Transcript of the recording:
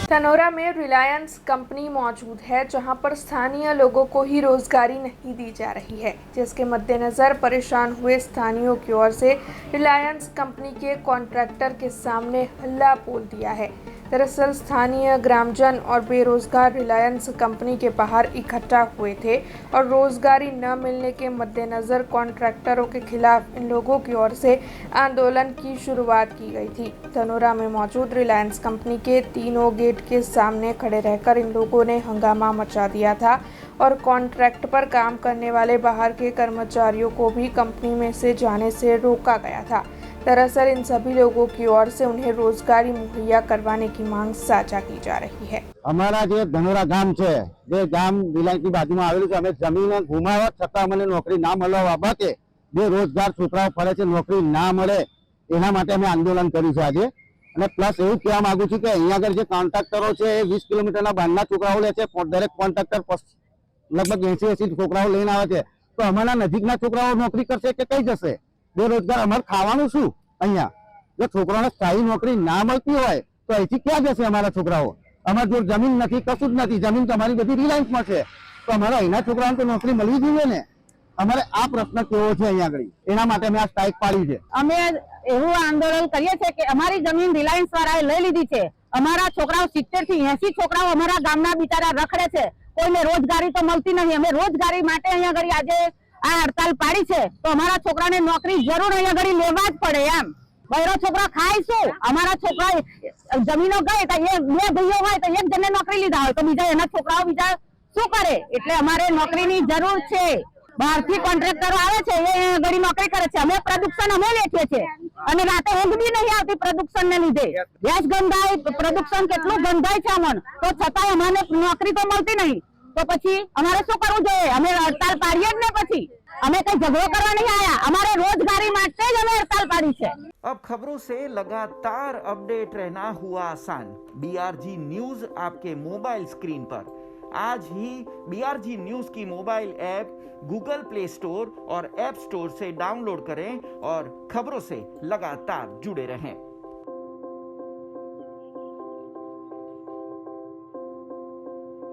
Tanoura में Reliance company मौजूद है, जहां पर स्थानीय लोगों को ही रोजगारी नहीं दी जा रही है, जिसके मद्देनजर परेशान हुए स्थानीयों की ओर से रिलायंस कंपनी के कॉन्ट्रैक्टर के सामने हल्ला बोल दिया है। दरअसल स्थानीय ग्रामजन और बेरोजगार रिलायंस कंपनी के बाहर इकट्ठा हुए थे और रोजगारी न मिलने के मद्देनजर कॉन्ट्रैक्टरों के खिलाफ इन लोगों की ओर से आंदोलन की शुरुआत की गई थी। तनोरा में मौजूद रिलायंस कंपनी के तीनों गेट के सामने खड़े रहकर इन लोगों ने हंगामा मचा दिया था और कॉन्ट्रैक्ट पर काम करने वाले बाहर के कर्मचारियों को भी कंपनी में से जाने से रोका गया था। दरअसल इन सभी लोगों की ओर से उन्हें रोजगारी मुहैया करवाने की मांग साझा की जा रही है। અમારા જે ધનોરા ગામ છે, જે ગામ રિલાયન્સની બાજુમાં આવેલું છે, અમે જમીન ગુમાવવા છતાં મને નોકરી ના મળવા બાબતે બેરોજગાર છોકરાઓ ફરે છે, નોકરી ના મળે એના માટે અમે આંદોલન કર્યું છે આજે। અને પ્લસ એવું કહેવા માંગુ છું કે અહીંયા આગળ જે કોન્ટ્રાક્ટરો છે એ 20 કિલોમીટરના બહારના છોકરાઓ લે છે। દરેક કોન્ટ્રાક્ટર લગભગ 80 છોકરાઓ લઈને આવે છે, તો અમારા નજીકના છોકરાઓ નોકરી કરશે કે કઈ જશે? બેરોજગાર અમારે ખાવાનું શું? અહીંયા જો છોકરાઓને સ્થાયી નોકરી ના મળતી હોય તો અહીંથી ક્યાં જશે અમારા છોકરાઓ? અમારી જોડે જમીન નથી, કશું જ નથી, જમીન તમારી બધી રિલાયન્સમાં છે, તો અમારા અહીંના છોકરાઓને તો નોકરી મળવી જોઈએ ને। અમારે આ પ્રશ્ન કેવો છે અહીંયા આગળ, એના માટે અમે આ સ્ટ્રાઇક પાડી છે। અમે એવું આંદોલન કરીએ છીએ કે અમારી જમીન રિલાયન્સ વાળાએ લઈ લીધી છે। અમારા છોકરાઓ 70 થી 80 છોકરાઓ અમારા ગામના બિચારા રખડે છે, કોઈને રોજગારી તો મળતી નહીં। અમે રોજગારી માટે અહીંયા આગળ આજે આ હડતાલ પાડી છે, તો અમારા છોકરાને નોકરી જરૂર અહીંયા આગળ લેવા જ પડે એમ। બૈરો છોકરા ખાય શું? અમારા છોકરા જમીનો ગઈ તો બે ભાઈઓ હોય તો એક જણને નોકરી લીધા હોય તો બીજા એના છોકરાઓ બીજા શું કરે? એટલે અમારે નોકરીની જરૂર છે। બહારથી કોન્ટ્રાક્ટરો આવે છે, એ ઘડી નોકરી કરે છે, અમે પ્રદૂષણ અમે લેખીએ છીએ અને રાતે ઊંઘ બી નહીં આવતી પ્રદૂષણને લીધે। ગેસ ગંધાય, પ્રદૂષણ કેટલું ગંધાય છે અમને, તો છતાંય અમને નોકરી તો મળતી નહીં। તો પછી અમારે શું કરવું જોઈએ? અમે હડતાલ પાડીએ જ ને, પછી અમે કઈ ઝઘડો કરવા નહીં આયા, અમારે रोजगारी માટે જ અમે हड़ताल पाड़ी છે। अब खबरों से लगातार अपडेट रहना हुआ आसान। BRG न्यूज आपके मोबाइल स्क्रीन पर आज ही BRG न्यूज की mobile app Google play store और ऐप स्टोर से डाउनलोड करें और खबरों से लगातार जुड़े रहें।